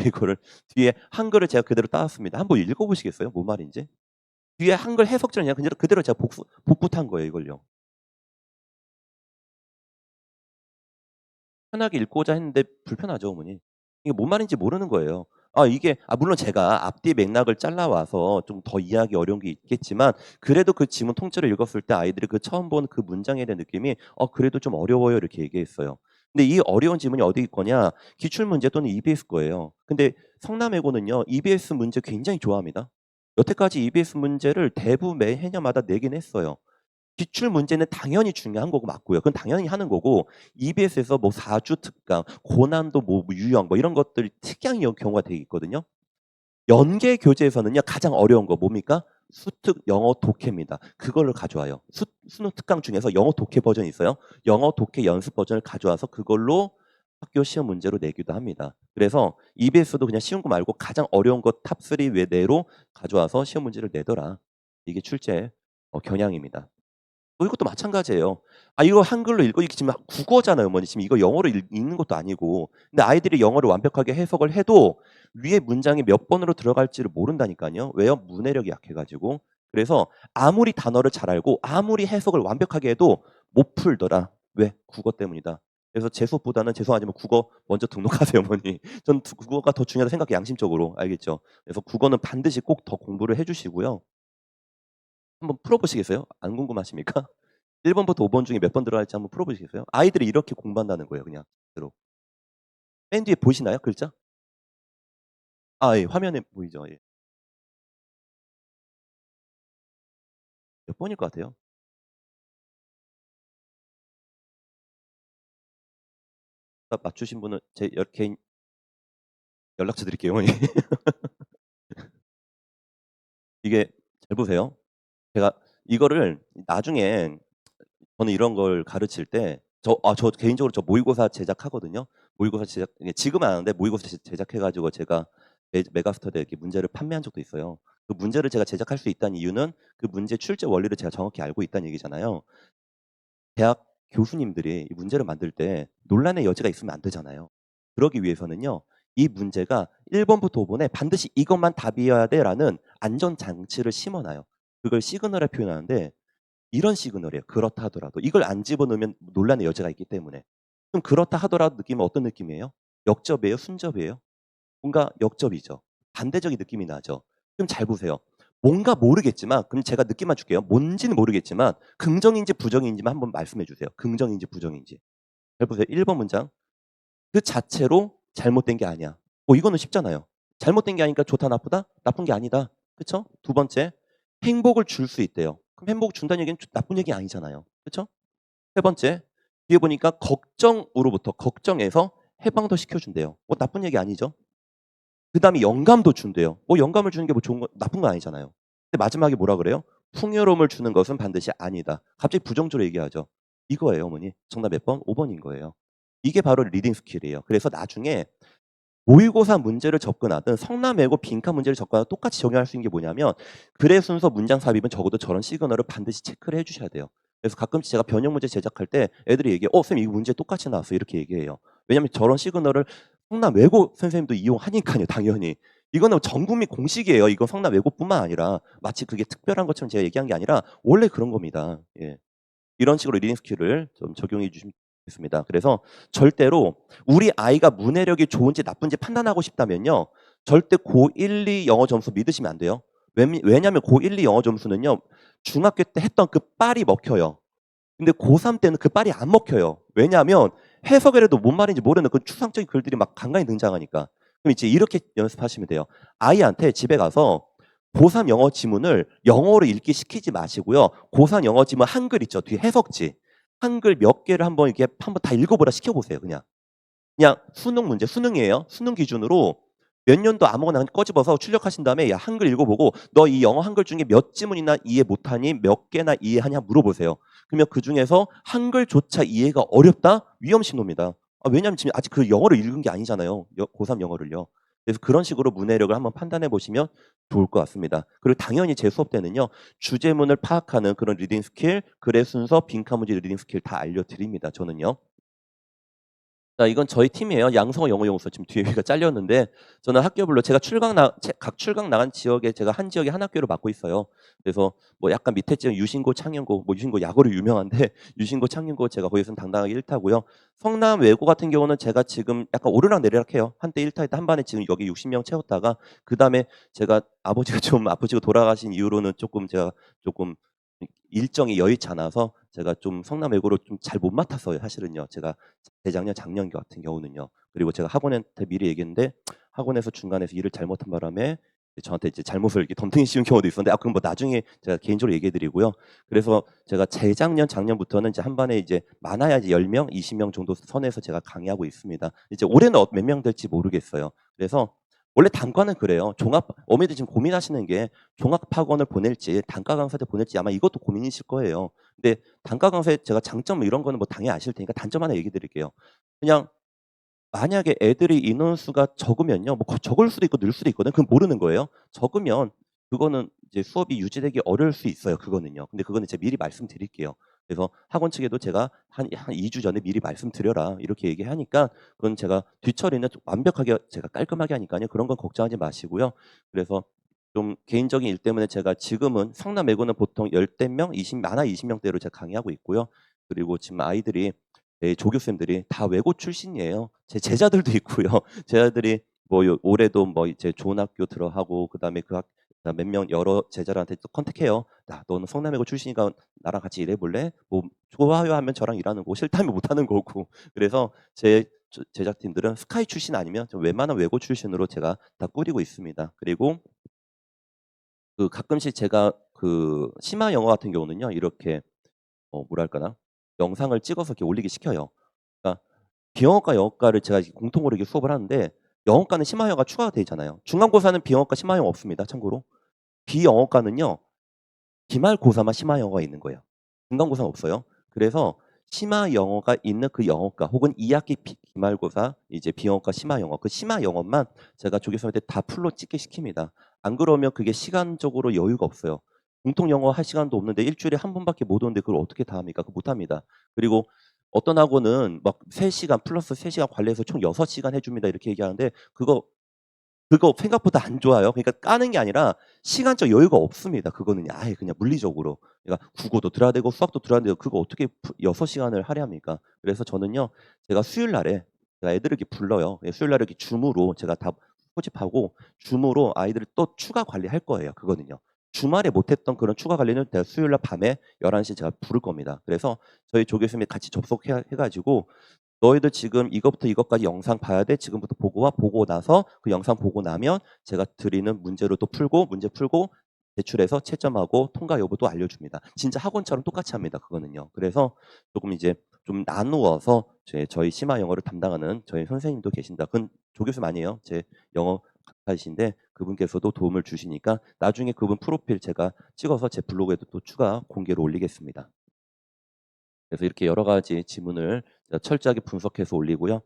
[SPEAKER 1] 이거를 뒤에 한글을 제가 그대로 따왔습니다. 한번 읽어보시겠어요? 뭔 말인지? 뒤에 한글 해석자는 그냥 그대로 제가 복붙한 거예요, 이걸요. 편하게 읽고자 했는데 불편하죠, 어머니. 이게 뭔 말인지 모르는 거예요. 이게 물론 제가 앞뒤 맥락을 잘라와서 좀 더 이해하기 어려운 게 있겠지만 그래도 그 지문 통째로 읽었을 때 아이들이 그 처음 본 그 문장에 대한 느낌이 그래도 좀 어려워요 이렇게 얘기했어요. 근데 이 어려운 지문이 어디 있거냐? 기출문제 또는 EBS 거예요. 근데 성남외고는요 EBS 문제 굉장히 좋아합니다. 여태까지 EBS 문제를 대부분 매 해년마다 내긴 했어요. 기출 문제는 당연히 중요한 거고 맞고요. 그건 당연히 하는 거고 EBS에서 뭐 4주 특강, 고난도 뭐 유형 뭐 이런 것들이 특이한 경우가 되게 있거든요. 연계 교재에서는요 가장 어려운 거 뭡니까? 수특 영어 독해입니다. 그거를 가져와요. 수능 특강 중에서 영어 독해 버전이 있어요. 영어 독해 연습 버전을 가져와서 그걸로 학교 시험 문제로 내기도 합니다. 그래서 EBS도 그냥 쉬운 거 말고 가장 어려운 거 탑3 외내로 가져와서 시험 문제를 내더라. 이게 출제 경향입니다. 이것도 마찬가지예요. 이거 한글로 읽어 이게 지금 국어잖아요, 어머니. 지금 이거 영어로 읽는 것도 아니고. 근데 아이들이 영어를 완벽하게 해석을 해도 위에 문장이 몇 번으로 들어갈지를 모른다니까요. 왜요? 문해력이 약해가지고. 그래서 아무리 단어를 잘 알고 아무리 해석을 완벽하게 해도 못 풀더라. 왜? 국어 때문이다. 그래서 재수업보다는 죄송하지만 국어 먼저 등록하세요, 어머니. 전 국어가 더 중요하다 생각해 양심적으로. 알겠죠? 그래서 국어는 반드시 꼭 더 공부를 해주시고요. 한번 풀어보시겠어요? 안 궁금하십니까? 1번부터 5번 중에 몇 번 들어갈지 한번 풀어보시겠어요? 아이들이 이렇게 공부한다는 거예요, 그냥. 대로. 맨 뒤에 보이시나요? 글자? 예, 화면에 보이죠? 예. 몇 번일 것 같아요? 맞추신 분은 제 개인 연락처 드릴게요. 이게 잘 보세요. 제가 이거를 나중에 저는 이런 걸 가르칠 때 저 개인적으로 저 모의고사 제작하거든요. 모의고사 제작 지금은 안 하는데 모의고사 제작해 가지고 제가 메가스터디에 이렇게 문제를 판매한 적도 있어요. 그 문제를 제가 제작할 수 있다는 이유는 그 문제 출제 원리를 제가 정확히 알고 있다는 얘기잖아요. 대학 교수님들이 이 문제를 만들 때 논란의 여지가 있으면 안 되잖아요. 그러기 위해서는요. 이 문제가 1번부터 5번에 반드시 이것만 답이어야 돼라는 안전 장치를 심어 놔요. 그걸 시그널에 표현하는데 이런 시그널이에요. 그렇다 하더라도. 이걸 안 집어넣으면 논란의 여지가 있기 때문에. 그럼 그렇다 하더라도 느낌은 어떤 느낌이에요? 역접이에요? 순접이에요? 뭔가 역접이죠. 반대적인 느낌이 나죠. 그럼 잘 보세요. 뭔가 모르겠지만 그럼 제가 느낌만 줄게요. 뭔지는 모르겠지만 긍정인지 부정인지만 한번 말씀해 주세요. 긍정인지 부정인지. 잘 보세요. 1번 문장. 그 자체로 잘못된 게 아니야. 이거는 쉽잖아요. 잘못된 게 아니니까 좋다 나쁘다? 나쁜 게 아니다. 그렇죠? 두 번째. 행복을 줄 수 있대요. 그럼 행복을 준다는 얘기는 나쁜 얘기 아니잖아요. 그렇죠? 세 번째. 뒤에 보니까 걱정으로부터 걱정해서 해방도 시켜준대요. 나쁜 얘기 아니죠? 그다음에 영감도 준대요. 영감을 주는 게 뭐 좋은 거 나쁜 건 아니잖아요. 근데 마지막에 뭐라 그래요? 풍요로움을 주는 것은 반드시 아니다. 갑자기 부정적으로 얘기하죠. 이거예요, 어머니. 정답 몇 번? 5번인 거예요. 이게 바로 리딩 스킬이에요. 그래서 나중에 모의고사 문제를 접근하든 성남외고 빈칸 문제를 접근하든 똑같이 적용할 수 있는 게 뭐냐면 글의 순서 문장 삽입은 적어도 저런 시그널을 반드시 체크를 해주셔야 돼요. 그래서 가끔씩 제가 변형 문제 제작할 때 애들이 얘기해 쌤 이 문제 똑같이 나왔어 이렇게 얘기해요. 왜냐하면 저런 시그널을 성남외고 선생님도 이용하니까요. 당연히. 이거는 전 국민 공식이에요. 이건 성남외고뿐만 아니라 마치 그게 특별한 것처럼 제가 얘기한 게 아니라 원래 그런 겁니다. 예. 이런 식으로 리딩 스킬을 좀 적용해 주시면 좋겠습니다. 그래서 절대로 우리 아이가 문해력이 좋은지 나쁜지 판단하고 싶다면요. 절대 고1, 2 영어 점수 믿으시면 안 돼요. 왜냐하면 고1, 2 영어 점수는요. 중학교 때 했던 그 빨이 먹혀요. 근데 고3 때는 그 빨이 안 먹혀요. 왜냐하면 해석이라도 뭔 말인지 모르는 그 추상적인 글들이 막 간간히 등장하니까. 그럼 이제 이렇게 연습하시면 돼요. 아이한테 집에 가서 고3 영어 지문을 영어로 읽기 시키지 마시고요. 고3 영어 지문 한글 있죠. 뒤에 해석지. 한글 몇 개를 한번 이렇게 한번 다 읽어보라 시켜보세요. 그냥 수능 문제, 수능이에요. 수능 기준으로 몇 년도 아무거나 꺼집어서 출력하신 다음에 야 한글 읽어보고 너 이 영어 한글 중에 몇 지문이나 이해 못하니 몇 개나 이해하냐 물어보세요. 그러면 그중에서 한글조차 이해가 어렵다? 위험신호입니다. 왜냐하면 지금 아직 그 영어를 읽은 게 아니잖아요. 고3 영어를요. 그래서 그런 식으로 문해력을 한번 판단해 보시면 좋을 것 같습니다. 그리고 당연히 제 수업 때는요. 주제문을 파악하는 그런 리딩 스킬, 글의 순서, 빈칸 문제 리딩 스킬 다 알려드립니다. 저는요. 자, 이건 저희 팀이에요. 양성어 영어 연구소 지금 뒤에 위가 잘렸는데 저는 학교별로 제가 각 출강 나간 지역에 제가 한 지역에 한 학교를 맡고 있어요. 그래서 뭐 약간 밑에 지역 유신고, 창녕고, 뭐 유신고 야구로 유명한데 유신고, 창녕고 제가 거기서는 당당하게 1타고요. 성남 외고 같은 경우는 제가 지금 약간 오르락내리락해요. 한때 1타 했다 한 반에 지금 여기 60명 채웠다가 그 다음에 제가 아버지가 좀 아프시고 돌아가신 이후로는 조금 제가 조금 일정이 여의치 않아서 제가 좀 성남 외고를 좀 잘 못 맡았어요. 사실은요. 제가 재작년, 작년 같은 경우는요. 그리고 제가 학원한테 미리 얘기했는데 학원에서 중간에서 일을 잘못한 바람에 저한테 이제 잘못을 이렇게 덤탱이 씌운 경우도 있었는데 그건 뭐 나중에 제가 개인적으로 얘기해 드리고요. 그래서 제가 재작년, 작년부터는 이제 한 반에 이제 많아야 이제 10명, 20명 정도 선에서 제가 강의하고 있습니다. 이제 올해는 몇 명 될지 모르겠어요. 그래서 원래 단과는 그래요. 어머니들 지금 고민하시는 게 종합학원을 보낼지 단과 강사들 보낼지 아마 이것도 고민이실 거예요. 근데 단과 강사의 제가 장점 이런 거는 뭐 당연히 아실 테니까 단점 하나 얘기 드릴게요. 그냥 만약에 애들이 인원수가 적으면요. 뭐 적을 수도 있고 늘 수도 있거든요. 그건 모르는 거예요. 적으면 그거는 이제 수업이 유지되기 어려울 수 있어요. 그거는요. 근데 그거는 제가 미리 말씀드릴게요. 그래서 학원 측에도 제가 한 2주 전에 미리 말씀드려라 이렇게 얘기하니까 그건 제가 뒤처리는 좀 완벽하게 제가 깔끔하게 하니까요. 그런 건 걱정하지 마시고요. 그래서 좀 개인적인 일 때문에 제가 지금은 성남 외고는 보통 10대 명, 많아 20명대로 제가 강의하고 있고요. 그리고 지금 아이들이 조교쌤들이 다 외고 출신이에요. 제 제자들도 있고요. 제자들이 뭐 올해도 뭐 이제 좋은 학교 들어가고 그다음에 몇 명 여러 제자들한테 또 컨택해요. 야, 너는 성남외고 출신이니까 나랑 같이 일해볼래? 뭐 좋아요 하면 저랑 일하는 거고 싫다면 못하는 거고. 그래서 제 제작팀들은 스카이 출신 아니면 좀 웬만한 외고 출신으로 제가 다 꾸리고 있습니다. 그리고 그 가끔씩 제가 그 심화 영어 같은 경우는요. 이렇게 뭐랄까나 영상을 찍어서 이렇게 올리기 시켜요. 그러니까 비영어과 영어과를 제가 공통으로 이렇게 수업을 하는데 영어과는 심화영어가 추가가 되어 있잖아요. 중간고사는 비영어과 심화영어 없습니다. 참고로. 비영어과는요. 기말고사만 심화영어가 있는 거예요. 중간고사는 없어요. 그래서 심화영어가 있는 그 영어과 혹은 2학기 기말고사 이제 비영어과 심화영어 그 심화영어만 제가 조교수한테 다 풀로 찍게 시킵니다. 안 그러면 그게 시간적으로 여유가 없어요. 공통영어 할 시간도 없는데 일주일에 한 번밖에 못 오는데 그걸 어떻게 다 합니까? 그거 못합니다. 그리고 어떤 학원은 막 3시간 플러스 3시간 관리해서 총 6시간 해줍니다. 이렇게 얘기하는데 그거 생각보다 안 좋아요. 그러니까 까는 게 아니라 시간적 여유가 없습니다. 그거는 아예 그냥 물리적으로. 그러니까 국어도 들어야 되고 수학도 들어야 되고 그거 어떻게 6시간을 할애합니까? 그래서 저는요. 제가 수요일 날에 제가 애들을 이렇게 불러요. 수요일 날에 이렇게 줌으로 제가 다 소집하고 줌으로 아이들을 또 추가 관리할 거예요. 그거는요. 주말에 못했던 그런 추가 관리는 제가 수요일 날 밤에 11시에 제가 부를 겁니다. 그래서 저희 조교수님이 같이 접속해 가지고 너희들 지금 이것부터 이것까지 영상 봐야 돼. 지금부터 보고 와. 보고 나서 그 영상 보고 나면 제가 드리는 문제를 또 풀고 문제 풀고 제출해서 채점하고 통과 여부도 알려줍니다. 진짜 학원처럼 똑같이 합니다. 그거는요. 그래서 조금 이제 좀 나누어서 저희 심화 영어를 담당하는 저희 선생님도 계신다. 그건 조교수님 아니에요. 제 영어 강사이신데 그분께서도 도움을 주시니까 나중에 그분 프로필 제가 찍어서 제 블로그에도 또 추가 공개로 올리겠습니다. 그래서 이렇게 여러 가지 지문을 철저하게 분석해서 올리고요.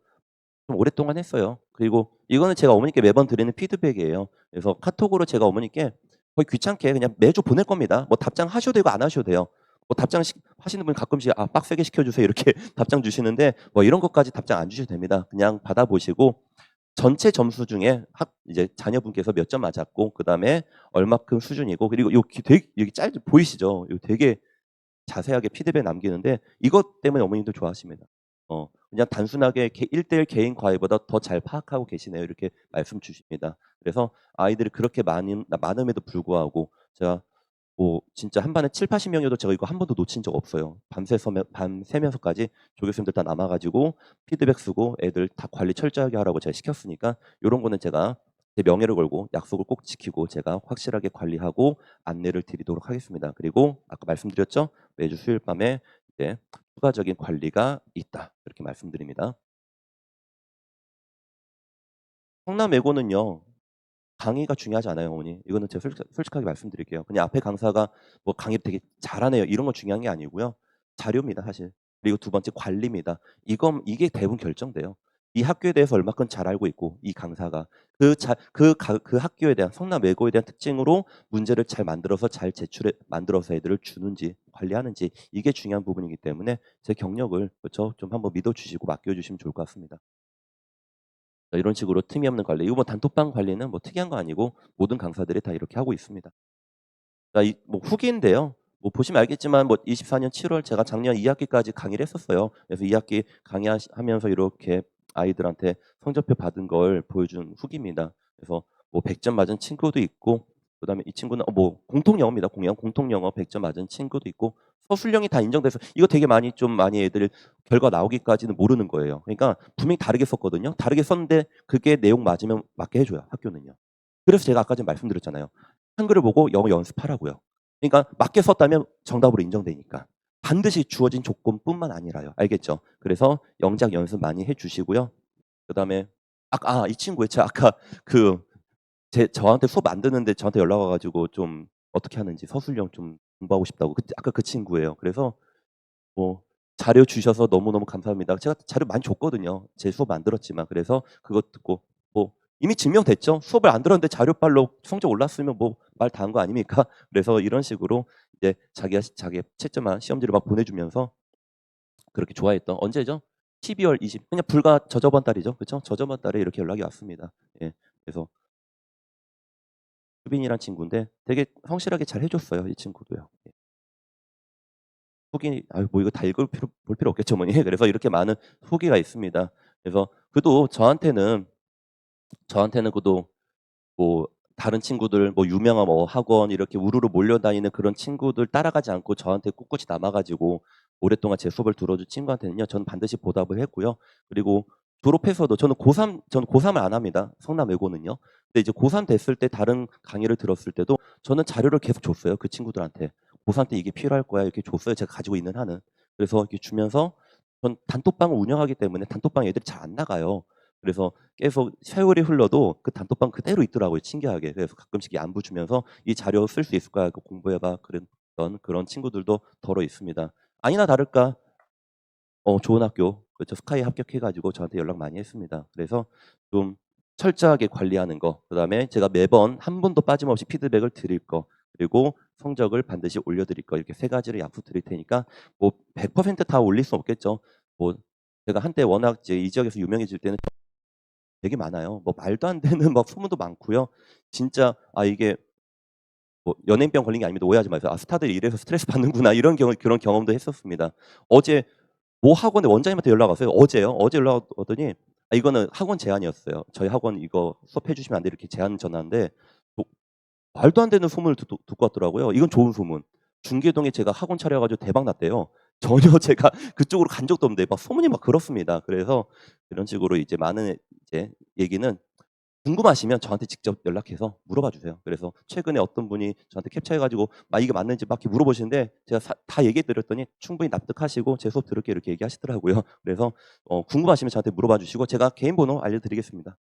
[SPEAKER 1] 좀 오랫동안 했어요. 그리고 이거는 제가 어머니께 매번 드리는 피드백이에요. 그래서 카톡으로 제가 어머니께 거의 귀찮게 그냥 매주 보낼 겁니다. 뭐 답장 하셔도 되고 안 하셔도 돼요. 뭐 답장 하시는 분 가끔씩 빡세게 시켜주세요 이렇게 답장 주시는데 뭐 이런 것까지 답장 안 주셔도 됩니다. 그냥 받아보시고 전체 점수 중에 이제 자녀분께서 몇 점 맞았고 그 다음에 얼마큼 수준이고 그리고 되게 여기 보이시죠? 요 되게 자세하게 피드백 남기는데 이것 때문에 어머님도 좋아하십니다. 그냥 단순하게 1대1 개인 과외보다 더 잘 파악하고 계시네요. 이렇게 말씀 주십니다. 그래서 아이들이 그렇게 많음에도 불구하고 제가 뭐 진짜 한 반에 7, 80명이어도 제가 이거 한 번도 놓친 적 없어요. 밤새면서까지 조교수님들 다 남아가지고 피드백 쓰고 애들 다 관리 철저하게 하라고 제가 시켰으니까 이런 거는 제가 제 명예를 걸고 약속을 꼭 지키고 제가 확실하게 관리하고 안내를 드리도록 하겠습니다. 그리고 아까 말씀드렸죠? 매주 수요일 밤에 이제 추가적인 관리가 있다. 이렇게 말씀드립니다. 성남외고는요. 강의가 중요하지 않아요, 어머니. 이거는 제가 솔직하게 말씀드릴게요. 그냥 앞에 강사가 뭐 강의 되게 잘하네요, 이런 거 중요한 게 아니고요. 자료입니다, 사실. 그리고 두 번째 관리입니다. 이게 대부분 결정돼요. 이 학교에 대해서 얼마큼 잘 알고 있고 이 강사가 그 학교에 대한 성남 외고에 대한 특징으로 문제를 잘 만들어서 잘 제출해 만들어서 애들을 주는지 관리하는지 이게 중요한 부분이기 때문에 제 경력을 그렇죠? 좀 한번 믿어 주시고 맡겨 주시면 좋을 것 같습니다. 이런 식으로 틈이 없는 관리. 이거 뭐 단톡방 관리는 뭐 특이한 거 아니고 모든 강사들이 다 이렇게 하고 있습니다. 자, 뭐 후기인데요. 뭐 보시면 알겠지만 뭐 24년 7월 제가 작년 2학기까지 강의를 했었어요. 그래서 2학기 강의하면서 이렇게 아이들한테 성적표 받은 걸 보여준 후기입니다. 그래서 뭐 100점 맞은 친구도 있고 그다음에 이 친구는 뭐 공통 영어입니다. 공통 영어 100점 맞은 친구도 있고 서술형이 다 인정돼서 이거 되게 많이 애들 결과 나오기까지는 모르는 거예요. 그러니까 분명히 다르게 썼거든요. 다르게 썼는데 그게 내용 맞으면 맞게 해줘요. 학교는요. 그래서 제가 아까 전에 말씀드렸잖아요. 한글을 보고 영어 연습하라고요. 그러니까 맞게 썼다면 정답으로 인정되니까. 반드시 주어진 조건뿐만 아니라요. 알겠죠? 그래서 영작 연습 많이 해 주시고요. 그다음에 이 친구요. 제가 아까 그 저한테 수업 안 듣는데 저한테 연락 와 가지고 좀 어떻게 하는지 서술형 좀 공부하고 싶다고. 아까 그 친구예요. 그래서 뭐 자료 주셔서 너무너무 감사합니다. 제가 자료 많이 줬거든요. 제 수업 안 들었지만. 그래서 그것 듣고 뭐 이미 증명됐죠. 수업을 안 들었는데 자료빨로 성적 올랐으면 뭐 말 다 한 거 아닙니까? 그래서 이런 식으로 이제 자기의 채점한 시험지를 막 보내주면서 그렇게 좋아했던 언제죠? 12월 20 그냥 불과 저저번 달이죠. 그렇죠? 저저번 달에 이렇게 연락이 왔습니다. 예. 그래서 수빈이란 친구인데 되게 성실하게 잘 해줬어요. 이 친구도요. 예. 후기 뭐 이거 다 볼 필요 없겠죠, 어머니. 그래서 이렇게 많은 후기가 있습니다. 그래서 그도 저한테는 그도 뭐 다른 친구들 뭐 유명한 뭐 학원 이렇게 우르르 몰려다니는 그런 친구들 따라가지 않고 저한테 꿋꿋이 남아 가지고 오랫동안 제 수업을 들어준 친구한테는요. 저는 반드시 보답을 했고요. 그리고 졸업해서도 저는 고3을 안 합니다. 성남 외고는요. 근데 이제 고3 됐을 때 다른 강의를 들었을 때도 저는 자료를 계속 줬어요. 그 친구들한테. 고3 때 이게 필요할 거야. 이렇게 줬어요. 제가 가지고 있는 한은. 그래서 이렇게 주면서 전 단톡방을 운영하기 때문에 단톡방 애들이 잘 안 나가요. 그래서 계속 세월이 흘러도 그 단톡방 그대로 있더라고요, 신기하게. 그래서 가끔씩 안부 주면서 "이 자료 쓸 수 있을 거야. 그거 공부해 봐." 그랬던 그런 친구들도 더러 있습니다. 아니나 다를까 좋은 학교 그렇죠. 스카이에 합격해 가지고 저한테 연락 많이 했습니다. 그래서 좀 철저하게 관리하는 거, 그다음에 제가 매번 한 분도 빠짐없이 피드백을 드릴 거, 그리고 성적을 반드시 올려 드릴 거, 이렇게 세 가지를 약속드릴 테니까 뭐 100%다 올릴 수 없겠죠. 뭐 제가 한때 워낙 이제 이 지역에서 유명해질 때는 되게 많아요. 뭐 말도 안 되는 막 소문도 많고요. 진짜 이게 뭐 연예인병 걸린 게 아닙니다. 오해하지 마세요. '아 스타들이 이래서 스트레스 받는구나.' 그런 경험도 했었습니다. 어제 모 학원의 원장님한테 연락 왔어요. 어제요. 어제 연락 왔더니 이거는 학원 제안이었어요. "저희 학원 이거 수업해 주시면 안 돼요?" 이렇게 제안 전화인데 뭐 말도 안 되는 소문을 듣고 왔더라고요. 이건 좋은 소문. 중계동에 제가 학원 차려 가지고 대박 났대요. 전혀 제가 그쪽으로 간 적도 없는데 막 소문이 막 그렇습니다. 그래서 이런 식으로 이제 많은 이제 얘기는 궁금하시면 저한테 직접 연락해서 물어봐 주세요. 그래서 최근에 어떤 분이 저한테 캡처해 가지고 이게 맞는지 막 이렇게 물어보시는데 제가 다 얘기해 드렸더니 충분히 납득하시고 "제 수업 들을게요." 이렇게 얘기하시더라고요. 그래서 궁금하시면 저한테 물어봐 주시고 제가 개인 번호 알려 드리겠습니다.